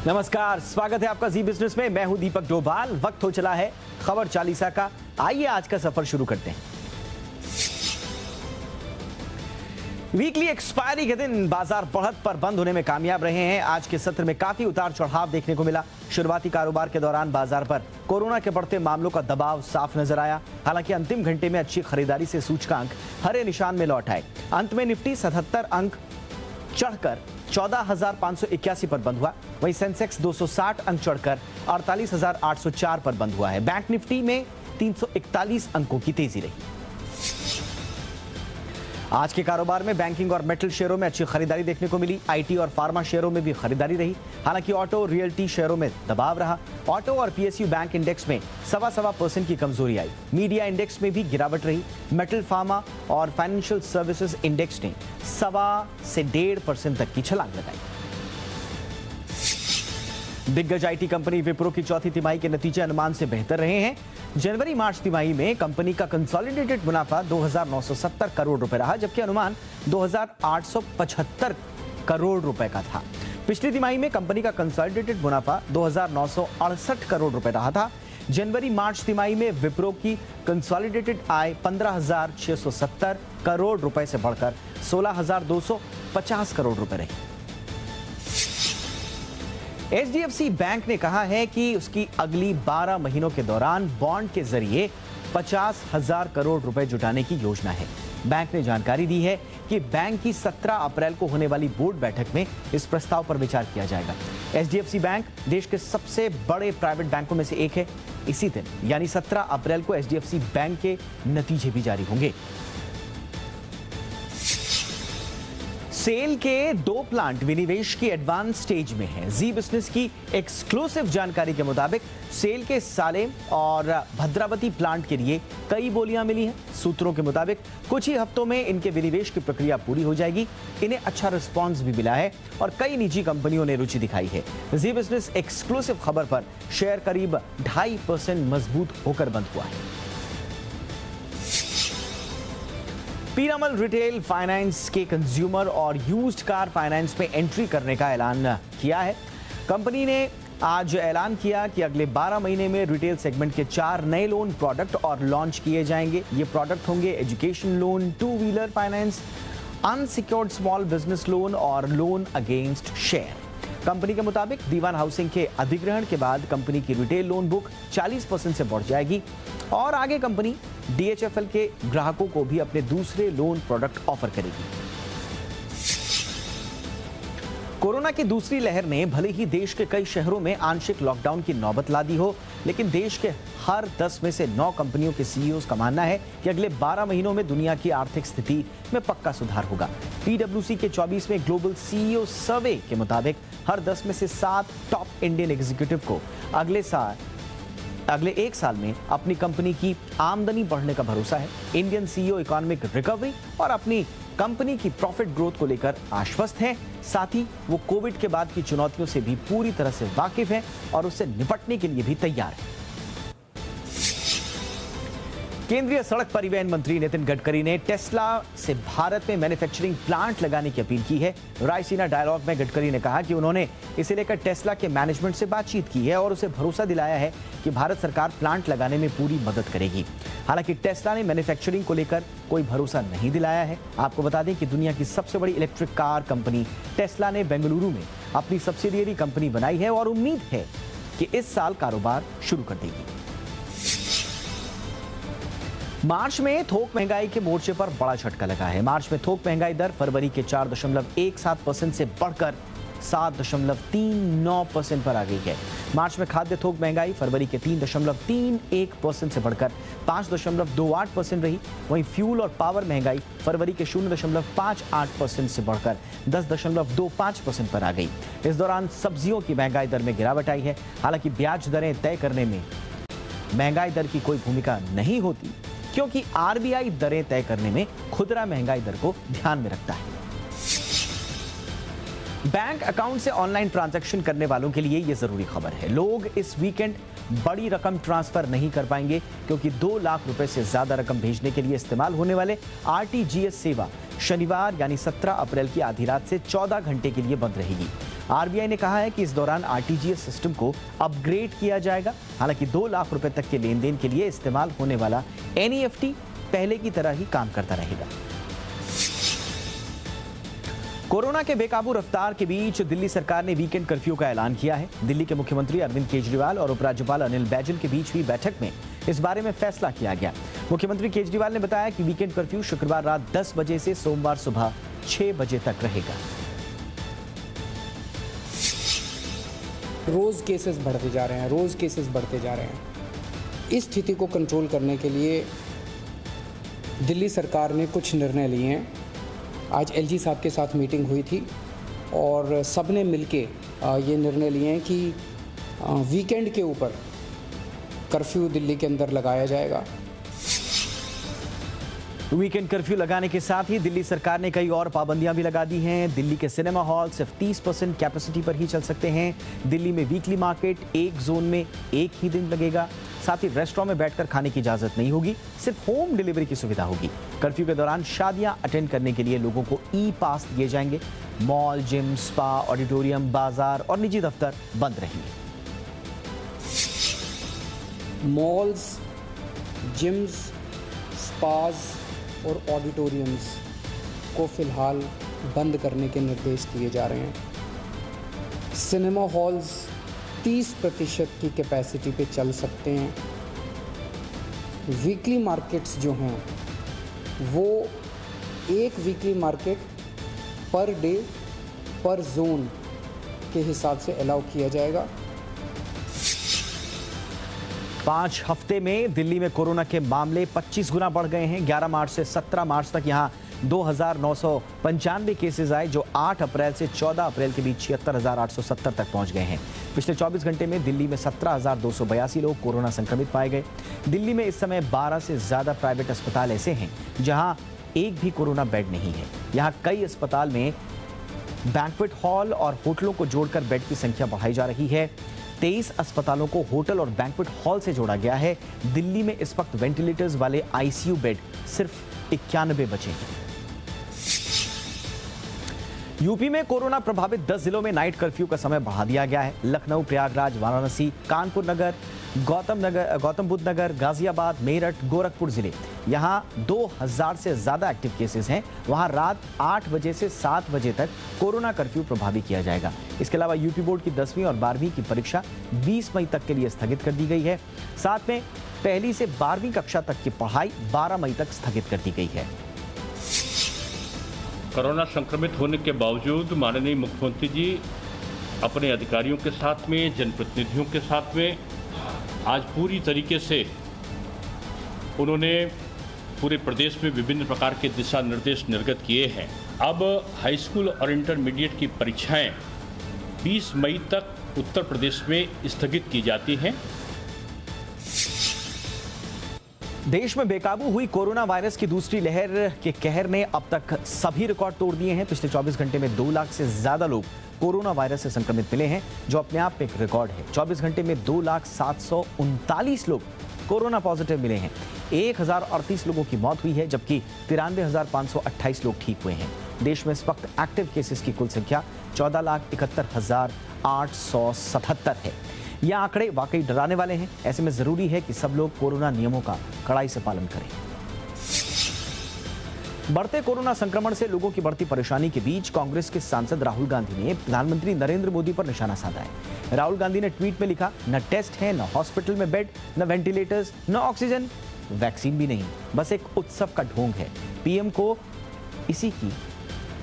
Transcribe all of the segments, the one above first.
नमस्कार, स्वागत है आपका जी बिजनेस में। मैं हूं दीपक डोभाल। वक्त हो चला है खबर चालीसा का। आइए आज का सफर शुरू करते हैं। वीकली एक्सपायरी के दिन बाजार बढ़त पर बंद होने में कामयाब रहे हैं। आज के सत्र में काफी उतार चढ़ाव देखने को मिला। शुरुआती कारोबार के दौरान बाजार पर कोरोना के बढ़ते मामलों का दबाव साफ नजर आया। हालांकि अंतिम घंटे में अच्छी खरीदारी से सूचकांक हरे निशान में लौट आए। अंत में निफ्टी 77 अंक चढ़कर 14,581 पर बंद हुआ। वहीं सेंसेक्स 260 अंक चढ़कर 48,804 पर बंद हुआ है। बैंक निफ्टी में 341 अंकों की तेजी रही। आज के कारोबार में बैंकिंग और मेटल शेयरों में अच्छी खरीदारी देखने को मिली। आईटी और फार्मा शेयरों में भी खरीदारी रही। हालांकि ऑटो रियल्टी शेयरों में दबाव रहा। ऑटो और पीएसयू बैंक इंडेक्स में 1.25% की कमजोरी आई। मीडिया इंडेक्स में भी गिरावट रही। मेटल, फार्मा और फाइनेंशियल सर्विसेज इंडेक्स ने 1.25 से 1.5% तक की छलांग लगाई। दिग्गज आईटी कंपनी विप्रो की चौथी तिमाही के नतीजे अनुमान से बेहतर रहे हैं। जनवरी मार्च तिमाही में कंपनी का कंसोलिडेटेड मुनाफा 2,970 करोड़ रुपए रहा, जबकि अनुमान 2,875 करोड़ रुपए का था। पिछली तिमाही में कंपनी का कंसोलिडेटेड मुनाफा 2,968 करोड़ रुपए रहा था। जनवरी मार्च तिमाही में विप्रो की कंसोलिडेटेड आय 15,670 करोड़ रुपए से बढ़कर 16,250 करोड़ रुपए रही। एचडीएफसी बैंक ने कहा है कि उसकी अगली 12 महीनों के दौरान बॉन्ड के जरिए 50,000 करोड़ रुपए जुटाने की योजना है। बैंक ने जानकारी दी है कि बैंक की 17 अप्रैल को होने वाली बोर्ड बैठक में इस प्रस्ताव पर विचार किया जाएगा। एचडीएफसी बैंक देश के सबसे बड़े प्राइवेट बैंकों में से एक है। इसी दिन यानी 17 अप्रैल को एचडीएफसी बैंक के नतीजे भी जारी होंगे। सेल के 2 प्लांट विनिवेश की एडवांस स्टेज में हैं। जी बिजनेस की एक्सक्लूसिव जानकारी के मुताबिक सेल के सालेम और भद्रावती प्लांट के लिए कई बोलियां मिली हैं। सूत्रों के मुताबिक कुछ ही हफ्तों में इनके विनिवेश की प्रक्रिया पूरी हो जाएगी। इन्हें अच्छा रिस्पांस भी मिला है और कई निजी कंपनियों ने रुचि दिखाई है। जी बिजनेस एक्सक्लूसिव खबर पर शेयर करीब 2.5% मजबूत होकर बंद हुआ है। पीरामल रिटेल फाइनेंस के कंज्यूमर और यूज्ड कार फाइनेंस में एंट्री करने का ऐलान किया है। कंपनी ने आज ऐलान किया कि अगले 12 महीने में रिटेल सेगमेंट के 4 नए लोन प्रोडक्ट और लॉन्च किए जाएंगे। ये प्रोडक्ट होंगे education loan, 2 wheeler finance, unsecured small business loan और लोन अगेंस्ट शेयर। कंपनी के मुताबिक दीवान हाउसिंग के अधिग्रहण के बाद कंपनी की रिटेल लोन बुक 40% से बढ़ जाएगी और आगे कंपनी डीएचएफएल के ग्राहकों को भी अपने दूसरे लोन प्रोडक्ट ऑफर करेगी। कोरोना की दूसरी लहर ने भले ही देश के कई शहरों में आंशिक लॉकडाउन की नौबत ला दी हो, लेकिन देश के हर 10 में से 9 कंपनियों के सीईओ का मानना है कि अगले 12 महीनों में दुनिया की आर्थिक स्थिति में पक्का सुधार होगा। पीडब्ल्यूसी के 24वें ग्लोबल सीईओ सर्वे के मुताबिक हर 10 में से 7 टॉप इंडियन एग्जीक्यूटिव को अगले 1 साल में अपनी कंपनी की आमदनी बढ़ने का भरोसा है। इंडियन सीईओ इकोनॉमिक रिकवरी और अपनी कंपनी की प्रॉफिट ग्रोथ को लेकर आश्वस्त हैं। साथ ही वो कोविड के बाद की चुनौतियों से भी पूरी तरह से वाकिफ हैं और उससे निपटने के लिए भी तैयार हैं। केंद्रीय सड़क परिवहन मंत्री नितिन गडकरी ने टेस्ला से भारत में मैन्युफैक्चरिंग प्लांट लगाने की अपील की है। रायसीना डायलॉग में गडकरी ने कहा कि उन्होंने इसे लेकर टेस्ला के मैनेजमेंट से बातचीत की है और उसे भरोसा दिलाया है कि भारत सरकार प्लांट लगाने में पूरी मदद करेगी। हालांकि टेस्ला ने मैन्युफैक्चरिंग को लेकर कोई भरोसा नहीं दिलाया है। आपको बता दें कि दुनिया की सबसे बड़ी इलेक्ट्रिक कार कंपनी टेस्ला ने बेंगलुरु में अपनी सब्सिडियरी कंपनी बनाई है और उम्मीद है कि इस साल कारोबार शुरू कर देगी। मार्च में थोक महंगाई के मोर्चे पर बड़ा झटका लगा है। मार्च में थोक महंगाई दर फरवरी के 4.17% से बढ़कर 7.39% पर आ गई है। मार्च में खाद्य थोक महंगाई फरवरी के 3.31% से बढ़कर 5.28% रही। वहीं फ्यूल और पावर महंगाई फरवरी के 0.58% से बढ़कर 10.25% पर आ गई। इस दौरान सब्जियों की महंगाई दर में गिरावट आई है। हालांकि ब्याज दरें तय करने में महंगाई दर की कोई भूमिका नहीं होती, क्योंकि आरबीआई दरें तय करने में खुदरा महंगाई दर को ध्यान में रखता है। बैंक अकाउंट से ऑनलाइन ट्रांजैक्शन करने वालों के लिए यह जरूरी खबर है। लोग इस वीकेंड बड़ी रकम ट्रांसफर नहीं कर पाएंगे, क्योंकि 2 लाख रुपए से ज्यादा रकम भेजने के लिए इस्तेमाल होने वाले आरटीजीएस सेवा शनिवार यानी 17 अप्रैल की आधी रात से 14 घंटे के लिए बंद रहेगी। आरबीआई ने कहा है कि इस दौरान आरटीजीएस सिस्टम को अपग्रेड किया जाएगा। हालांकि 2 लाख रुपए तक के लेन देन के लिए इस्तेमाल होने वाला एनईएफटी पहले की तरह ही काम करता रहेगा। कोरोना के बेकाबू रफ्तार के बीच दिल्ली सरकार ने वीकेंड कर्फ्यू का ऐलान किया है। दिल्ली के मुख्यमंत्री अरविंद केजरीवाल और उपराज्यपाल अनिल बैजल के बीच हुई बैठक में इस बारे में फैसला किया गया। मुख्यमंत्री केजरीवाल ने बताया कि वीकेंड कर्फ्यू शुक्रवार रात 10 बजे से सोमवार सुबह 6 बजे तक रहेगा। रोज़ केसेस बढ़ते जा रहे हैं। इस स्थिति को कंट्रोल करने के लिए दिल्ली सरकार ने कुछ निर्णय लिए हैं। आज एलजी साहब के साथ मीटिंग हुई थी और सब ने मिलके ये निर्णय लिए हैं कि वीकेंड के ऊपर कर्फ्यू दिल्ली के अंदर लगाया जाएगा। वीकेंड कर्फ्यू लगाने के साथ ही दिल्ली सरकार ने कई और पाबंदियां भी लगा दी हैं। दिल्ली के सिनेमा हॉल सिर्फ 30% कैपेसिटी पर ही चल सकते हैं। दिल्ली में वीकली मार्केट एक जोन में एक ही दिन लगेगा। साथ ही रेस्टोरेंट में बैठकर खाने की इजाजत नहीं होगी, सिर्फ होम डिलीवरी की सुविधा होगी। कर्फ्यू के दौरान शादियां अटेंड करने के लिए लोगों को ई पास दिए जाएंगे। मॉल, जिम, स्पा, ऑडिटोरियम, बाजार और निजी दफ्तर बंद रहेंगे। मॉल्स, जिम्स, स्पाज और ऑडिटोरियम्स को फिलहाल बंद करने के निर्देश दिए जा रहे हैं। सिनेमा हॉल्स 30% की कैपेसिटी पे चल सकते हैं। वीकली मार्केट्स जो हैं वो एक वीकली मार्केट पर डे पर जोन के हिसाब से अलाउ किया जाएगा। 5 हफ्ते में दिल्ली में कोरोना के मामले 25 गुना बढ़ गए हैं। 11 मार्च से 17 मार्च तक यहां 2,995 केसेस आए, जो 8 अप्रैल से 14 अप्रैल के बीच 76,870 तक पहुंच गए हैं। पिछले 24 घंटे में दिल्ली में 17,282 लोग कोरोना संक्रमित पाए गए। दिल्ली में इस समय 12 से ज्यादा प्राइवेट अस्पताल ऐसे हैं जहां एक भी कोरोना बेड नहीं है। यहां कई अस्पताल में बैंक्वेट हॉल और होटलों को जोड़कर बेड की संख्या बढ़ाई जा रही है। 23 अस्पतालों को होटल और बैंक्वेट हॉल से जोड़ा गया है। दिल्ली में इस वक्त वेंटिलेटर्स वाले आईसीयू बेड सिर्फ 91 बचे हैं। यूपी में कोरोना प्रभावित 10 जिलों में नाइट कर्फ्यू का समय बढ़ा दिया गया है। लखनऊ, प्रयागराज, वाराणसी, कानपुर नगर, गौतम बुद्ध नगर, गाजियाबाद, मेरठ, गोरखपुर जिले, यहां 2000 से ज्यादा एक्टिव केसेस हैं। वहां रात 8 बजे से 7 बजे तक कोरोना कर्फ्यू प्रभावी किया जाएगा। इसके अलावा यूपी बोर्ड की 10वीं और 12वीं की परीक्षा 20 मई तक के लिए स्थगित कर दी गई है। साथ में पहली से 12वीं कक्षा तक की पढ़ाई 12 मई तक स्थगित कर दी गई है। कोरोना संक्रमित होने के बावजूद माननीय मुख्यमंत्री जी अपने अधिकारियों के साथ में, जनप्रतिनिधियों के साथ में आज पूरी तरीके से उन्होंने पूरे प्रदेश में विभिन्न प्रकार के दिशा निर्देश निर्गत किए हैं। अब हाई स्कूल और इंटरमीडिएट की परीक्षाएं 20 मई तक उत्तर प्रदेश में स्थगित की जाती हैं। देश में बेकाबू हुई कोरोना वायरस की दूसरी लहर के कहर ने अब तक सभी रिकॉर्ड तोड़ दिए हैं। पिछले 24 घंटे में 2 लाख से ज्यादा लोग कोरोना वायरस से संक्रमित मिले हैं, जो अपने आप में एक रिकॉर्ड है। 24 घंटे में 2,739 लोग कोरोना पॉजिटिव मिले हैं। 1,038 लोगों की मौत हुई है, जबकि 93,528 लोग ठीक हुए हैं। देश में इस वक्त एक्टिव केसेस की कुल संख्या 14,71,877 है। ये आंकड़े वाकई डराने वाले हैं। ऐसे में जरूरी है कि सब लोग कोरोना नियमों का कड़ाई से पालन करें। बढ़ते कोरोना संक्रमण से लोगों की बढ़ती परेशानी के बीच कांग्रेस के सांसद राहुल गांधी ने प्रधानमंत्री नरेंद्र मोदी पर निशाना साधा है। राहुल गांधी ने ट्वीट में लिखा, न टेस्ट है, न हॉस्पिटल में बेड, न वेंटिलेटर्स, न ऑक्सीजन, वैक्सीन भी नहीं, बस एक उत्सव का ढोंग है। पीएम को इसी की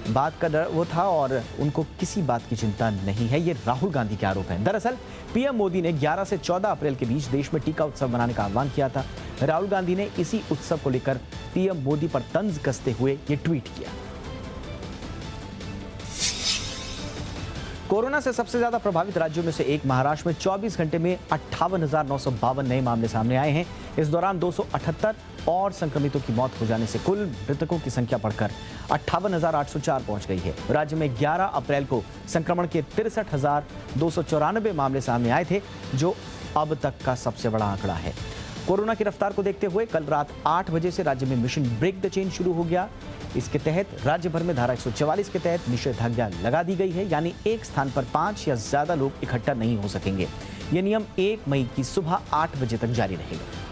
बात का डर वो था और उनको किसी बात की चिंता नहीं है, ये राहुल गांधी के आरोप हैं। दरअसल पीएम मोदी ने 11 से 14 अप्रैल के बीच देश में टीका उत्सव मनाने का आह्वान किया था। राहुल गांधी ने इसी उत्सव को लेकर पीएम मोदी पर तंज कसते हुए ये ट्वीट किया। कोरोना से सबसे ज्यादा प्रभावित राज्यों में से एक महाराष्ट्र में 24 घंटे में 58,952 नए मामले सामने आए हैं। इस दौरान 278 और संक्रमितों की मौत हो जाने से कुल मृतकों की संख्या बढ़कर 58,804 पहुंच गई है। राज्य में 11 अप्रैल को संक्रमण के 63,294 मामले सामने आए थे, जो अब तक का सबसे बड़ा आंकड़ा है। कोरोना की रफ्तार को देखते हुए कल रात 8 बजे से राज्य में मिशन ब्रेक द चेन शुरू हो गया। इसके तहत राज्य भर में धारा 144 के तहत निषेधाज्ञा लगा दी गई है, यानी एक स्थान पर 5 या ज्यादा लोग इकट्ठा नहीं हो सकेंगे। यह नियम 1 मई की सुबह 8 बजे तक जारी रहेगा।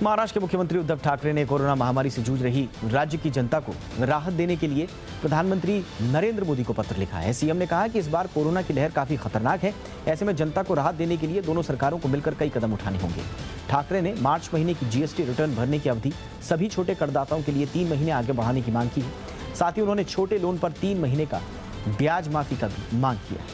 महाराष्ट्र के मुख्यमंत्री उद्धव ठाकरे ने कोरोना महामारी से जूझ रही राज्य की जनता को राहत देने के लिए प्रधानमंत्री नरेंद्र मोदी को पत्र लिखा है। सीएम ने कहा कि इस बार कोरोना की लहर काफी खतरनाक है, ऐसे में जनता को राहत देने के लिए दोनों सरकारों को मिलकर कई कदम उठाने होंगे। ठाकरे ने मार्च महीने की जीएसटी रिटर्न भरने की अवधि सभी छोटे करदाताओं के लिए 3 महीने आगे बढ़ाने की मांग की है। साथ ही उन्होंने छोटे लोन पर 3 महीने का ब्याज माफी का भी मांग किया है।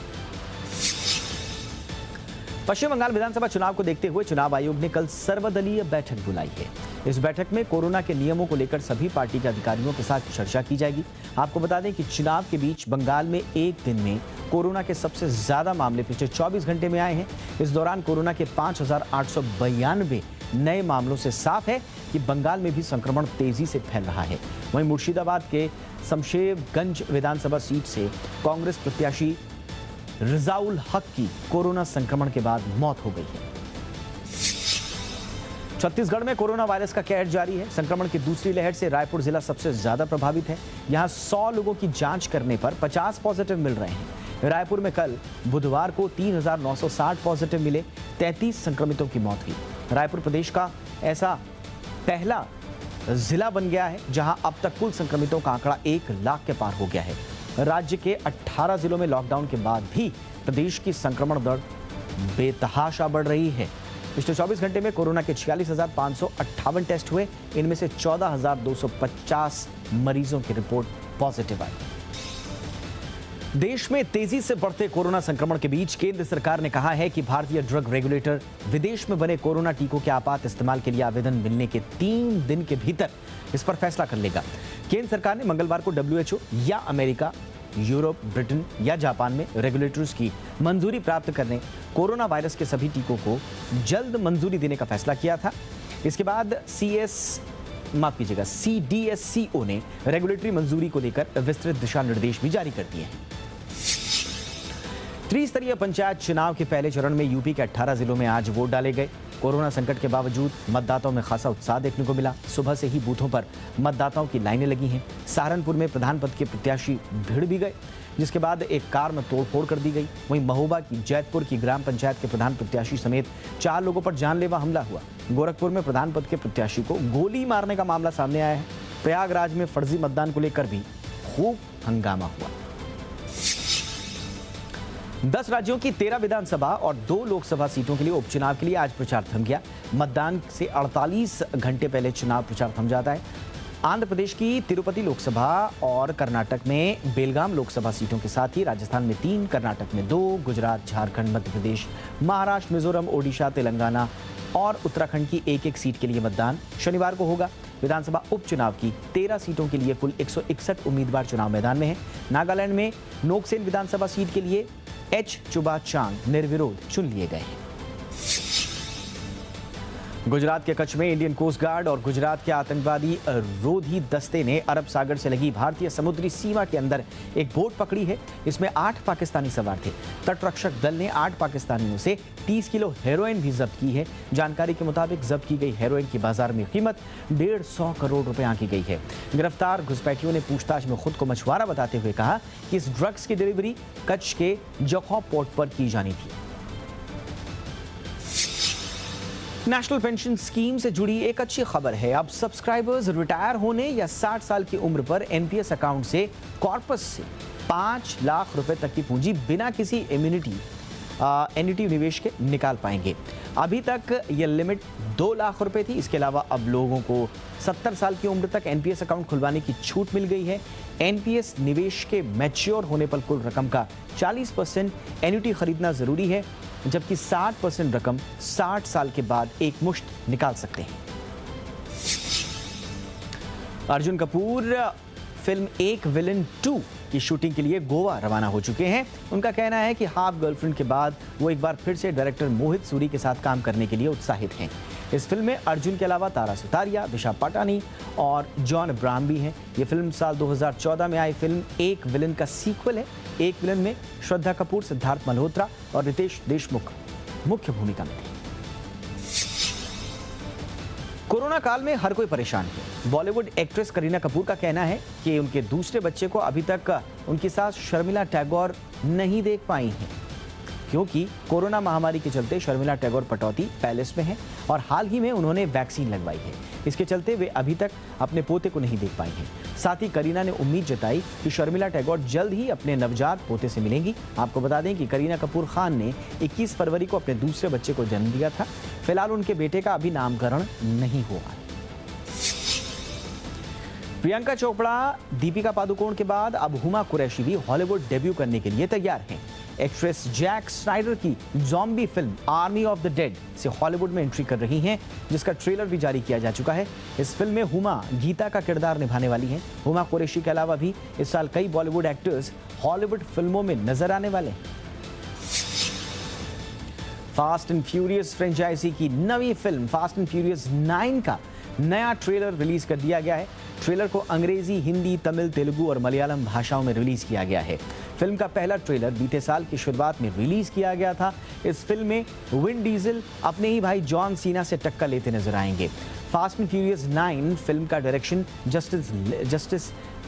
पश्चिम बंगाल विधानसभा चुनाव को देखते हुए चुनाव आयोग ने कल सर्वदलीय बैठक बुलाई है। इस बैठक में कोरोना के नियमों को लेकर सभी पार्टी के अधिकारियों के साथ चर्चा की जाएगी। आपको बता दें कि चुनाव के बीच बंगाल में एक दिन में कोरोना के सबसे ज्यादा मामले पिछले 24 घंटे में आए हैं। इस दौरान कोरोना के 5,892 नए मामलों से साफ है कि बंगाल में भी संक्रमण तेजी से फैल रहा है। वहीं मुर्शिदाबाद के शमशेरगंज विधानसभा सीट से कांग्रेस प्रत्याशी रिजाउल हक की कोरोना संक्रमण के बाद मौत हो गई है। छत्तीसगढ़ में कोरोना वायरस का कहर जारी है। संक्रमण की दूसरी लहर से रायपुर जिला सबसे ज्यादा प्रभावित है। यहां 100 लोगों की जांच करने पर 50 पॉजिटिव मिल रहे हैं। रायपुर में कल बुधवार को 3,960 पॉजिटिव मिले, 33 संक्रमितों की मौत हुई। रायपुर प्रदेश का ऐसा पहला जिला बन गया है जहां अब तक कुल संक्रमितों का आंकड़ा 1 लाख के पार हो गया है। राज्य के 18 जिलों में लॉकडाउन के बाद भी प्रदेश की संक्रमण दर बेतहाशा बढ़ रही है। पिछले 24 घंटे में कोरोना के 46,558 टेस्ट हुए। इनमें से 14,250 मरीजों की रिपोर्ट पॉजिटिव आई। देश में तेजी से बढ़ते कोरोना संक्रमण के बीच केंद्र सरकार ने कहा है कि भारतीय ड्रग रेगुलेटर विदेश में बने कोरोना टीकों के आपात इस्तेमाल के लिए आवेदन मिलने के 3 दिन के भीतर इस पर फैसला कर लेगा। केंद्र सरकार ने मंगलवार को WHO या अमेरिका, यूरोप, ब्रिटेन या जापान में रेगुलेटर्स की मंजूरी प्राप्त करने कोरोना वायरस के सभी टीकों को जल्द मंजूरी देने का फैसला किया था। इसके बाद CDSCO ने रेगुलेटरी मंजूरी को लेकर विस्तृत दिशा निर्देश भी जारी कर दिए हैं। त्रिस्तरीय पंचायत चुनाव के पहले चरण में यूपी के 18 जिलों में आज वोट डाले गए। कोरोना संकट के बावजूद मतदाताओं में खासा उत्साह देखने को मिला। सुबह से ही बूथों पर मतदाताओं की लाइनें लगी हैं। सहारनपुर में प्रधान पद के प्रत्याशी भिड़ भी गए, जिसके बाद एक कार में तोड़फोड़ कर दी गई। वहीं महोबा की जैतपुर की ग्राम पंचायत के प्रधान प्रत्याशी समेत 4 लोगों पर जानलेवा हमला हुआ। गोरखपुर में प्रधान पद के प्रत्याशी को गोली मारने का मामला सामने आया है। प्रयागराज में फर्जी मतदान को लेकर भी खूब हंगामा हुआ। 10 राज्यों की 13 विधानसभा और 2 लोकसभा सीटों के लिए उपचुनाव के लिए आज प्रचार थम गया। मतदान से 48 घंटे पहले चुनाव प्रचार थम जाता है। आंध्र प्रदेश की तिरुपति लोकसभा और कर्नाटक में बेलगाम लोकसभा सीटों के साथ ही राजस्थान में 3, कर्नाटक में 2, गुजरात, झारखंड, मध्य प्रदेश, महाराष्ट्र, मिजोरम, ओडिशा, तेलंगाना और उत्तराखंड की 1-1 सीट के लिए मतदान शनिवार को होगा। विधानसभा उपचुनाव की 13 सीटों के लिए कुल 161 उम्मीदवार चुनाव मैदान में हैं। नागालैंड में नोकसेन विधानसभा सीट के लिए एच चुबा चांग निर्विरोध चुन लिए गए हैं। गुजरात के कच्छ में इंडियन कोस्ट गार्ड और गुजरात के आतंकवादी रोधी दस्ते ने अरब सागर से लगी भारतीय समुद्री सीमा के अंदर एक बोट पकड़ी है। इसमें 8 पाकिस्तानी सवार थे। तटरक्षक दल ने 8 पाकिस्तानियों से 30 किलो हेरोइन भी जब्त की है। जानकारी के मुताबिक जब्त की गई हेरोइन की बाजार में कीमत 150 करोड़ रुपए आंकी गई है। गिरफ्तार घुसपैठियों ने पूछताछ में खुद को मछुआरा बताते हुए कहा कि इस ड्रग्स की डिलीवरी कच्छ के जखौ पोर्ट पर की जानी थी। नेशनल पेंशन स्कीम से जुड़ी एक अच्छी खबर है। अब सब्सक्राइबर्स रिटायर होने या 60 साल की उम्र पर एनपीएस अकाउंट से कॉर्पस से 5 लाख रुपए तक की पूंजी बिना किसी एन्युटी निवेश के निकाल पाएंगे। अभी तक यह लिमिट 2 लाख रुपए थी। इसके अलावा अब लोगों को 70 साल की उम्र तक एनपीएस अकाउंट खुलवाने की छूट मिल गई है। एनपीएस निवेश के मैच्योर होने पर कुल रकम का 40% एन्युटी खरीदना जरूरी है, जबकि 60% रकम 60 साल के बाद एक मुश्त निकाल सकते हैं। अर्जुन कपूर फिल्म एक विलन 2 की शूटिंग के लिए गोवा रवाना हो चुके हैं। उनका कहना है कि हाफ गर्लफ्रेंड के बाद वो एक बार फिर से डायरेक्टर मोहित सूरी के साथ काम करने के लिए उत्साहित हैं। इस फिल्म में अर्जुन के अलावा तारा सुतारिया, दिशा पटानी और जॉन अब्राहम भी हैं। ये फिल्म साल 2014 में आई फिल्म एक विलन का सीक्वल है। एक विलन में श्रद्धा कपूर, सिद्धार्थ मल्होत्रा और रितेश देशमुख मुख्य भूमिका में थे। कोरोना काल में हर कोई परेशान है। बॉलीवुड एक्ट्रेस करीना कपूर का कहना है कि उनके दूसरे बच्चे को अभी तक उनकी सास शर्मिला टैगोर नहीं देख पाई हैं, क्योंकि कोरोना महामारी के चलते शर्मिला टैगोर पटौदी पैलेस में हैं और हाल ही में उन्होंने वैक्सीन लगवाई है। इसके चलते वे अभी तक अपने पोते को नहीं देख पाई हैं। साथ ही करीना ने उम्मीद जताई कि शर्मिला टैगोर जल्द ही अपने नवजात पोते से मिलेंगी। आपको बता दें कि करीना कपूर खान ने 21 फरवरी को अपने दूसरे बच्चे को जन्म दिया था। फिलहाल उनके बेटे का अभी नामकरण नहीं हुआ है। प्रियंका चोपड़ा, दीपिका पादुकोण के बाद अब हुमा कुरैशी भी हॉलीवुड डेब्यू करने के लिए तैयार हैं। एक्ट्रेस जैक स्नाइडर की zombie film army of the dead से हॉलीवुड में एंट्री कर रही हैं, जिसका ट्रेलर भी जारी किया जा चुका है। इस फिल्म में हुमा गीता का किरदार निभाने वाली हैं। हुमा कुरैशी के अलावा भी इस साल कई बॉलीवुड एक्टर्स हॉलीवुड फिल्मों में नजर आने वाले हैं। फास्ट एंड फ्यूरियस फ्रेंचाइजी की नई फिल्म फास्ट एंड फ्यूरियस 9 का नया ट्रेलर रिलीज कर दिया गया है। ट्रेलर को अंग्रेजी, हिंदी, तमिल, तेलुगु और मलयालम भाषाओं में रिलीज किया गया है। फिल्म का पहला ट्रेलर बीते साल की शुरुआत में रिलीज किया गया था। इस फिल्म में विन डीजल अपने ही भाई जॉन सीना से टक्कर लेते नजर आएंगे। फास्ट एंड फ्यूरियस 9 फिल्म का डायरेक्शन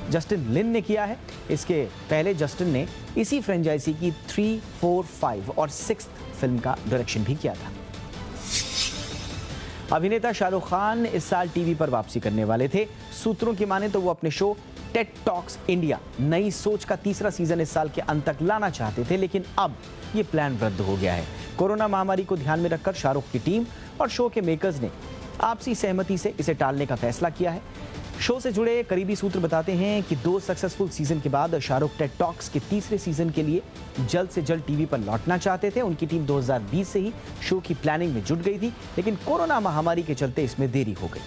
जस्टिन लिन ने किया है। इसके पहले जस्टिन ने इसी फ्रेंचाइजी की 3, 4, 5 और 6 फिल्म का डायरेक्शन भी किया था। अभिनेता शाहरुख खान इस साल टीवी पर वापसी करने वाले थे। सूत्रों की माने तो वो अपने शो टेड टॉक्स इंडिया नई सोच का तीसरा सीजन इस साल के अंत तक लाना चाहते थे, लेकिन अब ये प्लान रद्द हो गया है। कोरोना महामारी को ध्यान में रखकर शाहरुख की टीम और शो के मेकर्स ने आपसी सहमति से इसे टालने का फैसला किया है। शो से जुड़े करीबी सूत्र बताते हैं कि 2 सक्सेसफुल सीजन के बाद शाहरुख टेड टॉक्स के तीसरे सीजन के लिए जल्द से जल्द टीवी पर लौटना चाहते थे। उनकी टीम 2020 से ही शो की प्लानिंग में जुट गई थी, लेकिन कोरोना महामारी के चलते इसमें देरी हो गई।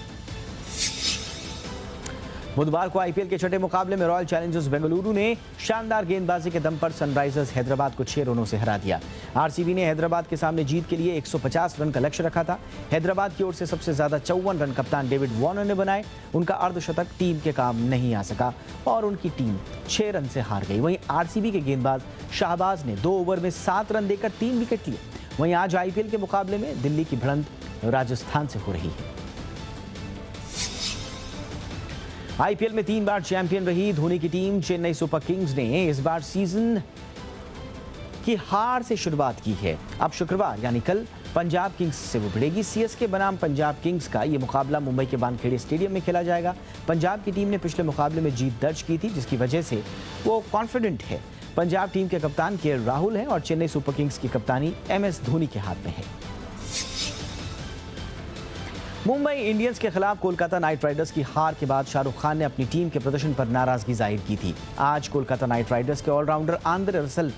बुधवार को आईपीएल के छठे मुकाबले में रॉयल चैलेंजर्स बेंगलुरु ने शानदार गेंदबाजी के दम पर सनराइजर्स हैदराबाद को 6 रनों से हरा दिया। आरसीबी ने हैदराबाद के सामने जीत के लिए 150 रन का लक्ष्य रखा था। हैदराबाद की ओर से सबसे ज्यादा 54 रन कप्तान डेविड वार्नर ने बनाए। उनका अर्धशतक टीम के काम नहीं आ सका और उनकी टीम 6 रन से हार गई। वहीं आरसीबी के गेंदबाज शाहबाज ने 2 ओवर में 7 रन देकर 3 विकेट लिए। वहीं आज आईपीएल के मुकाबले में दिल्ली की भिड़ंत राजस्थान से हो रही है। आईपीएल में 3 बार चैंपियन रही धोनी की टीम चेन्नई सुपर किंग्स ने इस बार सीजन की हार से शुरुआत की है। अब शुक्रवार यानी कल पंजाब किंग्स से वो भिड़ेगी। सीएसके बनाम पंजाब किंग्स का ये मुकाबला मुंबई के वानखेड़े स्टेडियम में खेला जाएगा। पंजाब की टीम ने पिछले मुकाबले में जीत दर्ज की थी, जिसकी वजह से वो कॉन्फिडेंट है। पंजाब टीम के कप्तान के राहुल हैं और चेन्नई सुपर किंग्स की कप्तानी एमएस धोनी के हाथ में है। मुंबई इंडियंस के खिलाफ कोलकाता नाइट राइडर्स की हार के बाद शाहरुख खान ने अपनी टीम के प्रदर्शन पर नाराजगी जाहिर की थी। आज कोलकाता नाइट राइडर्स के ऑलराउंडर आंद्रे रसल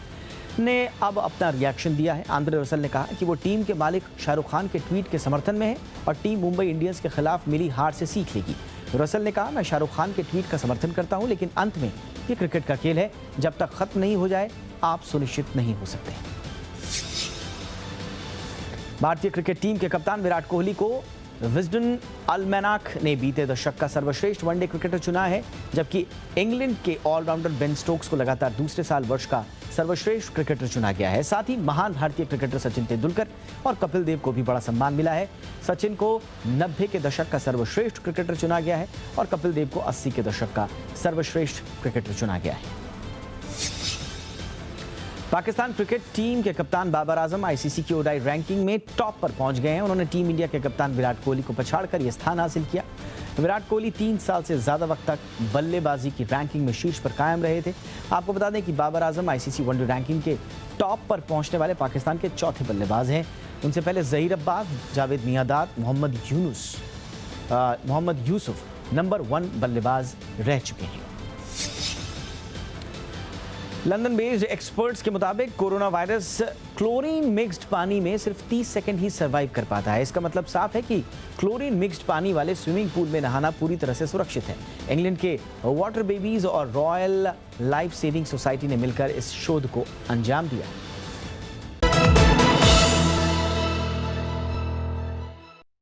ने अब अपना रिएक्शन दिया है। आंद्रे रसल ने कहा कि वो टीम के मालिक शाहरुख खान के ट्वीट के समर्थन में है और टीम मुंबई इंडियंस के खिलाफ मिली हार से सीख लेगी। रसल ने कहा, मैं शाहरुख खान के ट्वीट का समर्थन करता हूं, लेकिन अंत में ये क्रिकेट का खेल है, जब तक खत्म नहीं हो जाए आप सुनिश्चित नहीं हो सकते। भारतीय क्रिकेट टीम के कप्तान विराट कोहली को विजडन अल्मैनाक ने बीते दशक का सर्वश्रेष्ठ वनडे क्रिकेटर चुना है, जबकि इंग्लैंड के ऑलराउंडर बेन स्टोक्स को लगातार दूसरे साल वर्ष का सर्वश्रेष्ठ क्रिकेटर चुना गया है। साथ ही महान भारतीय क्रिकेटर सचिन तेंदुलकर और कपिल देव को भी बड़ा सम्मान मिला है। सचिन को 90 के दशक का सर्वश्रेष्ठ क्रिकेटर चुना गया है और कपिल देव को 80 के दशक का सर्वश्रेष्ठ क्रिकेटर चुना गया है। पाकिस्तान क्रिकेट टीम के कप्तान बाबर आजम आईसीसी की ओडीआई रैंकिंग में टॉप पर पहुंच गए हैं। उन्होंने टीम इंडिया के कप्तान विराट कोहली को पछाड़कर यह स्थान हासिल किया। विराट कोहली 3 साल से ज्यादा वक्त तक बल्लेबाजी की रैंकिंग में शीर्ष पर कायम रहे थे। आपको बता दें कि Babar Azam ICC one day ranking के टॉप पर पहुंचने वाले पाकिस्तान के चौथे बल्लेबाज हैं। उनसे पहले जहीर अब्बास, जावेद मियांदाद, मोहम्मद यूसुफ नंबर 1 बल्लेबाज रह चुके हैं। लंदन बेस्ड एक्सपर्ट्स के मुताबिक कोरोना वायरस क्लोरीन मिक्स्ड पानी में सिर्फ 30 सेकंड ही सर्वाइव कर पाता है। इसका मतलब साफ है कि क्लोरीन मिक्स्ड पानी वाले स्विमिंग पूल में नहाना पूरी तरह से सुरक्षित है। इंग्लैंड के वाटर बेबीज और रॉयल लाइफ सेविंग सोसाइटी ने मिलकर इस शोध को अंजाम दिया।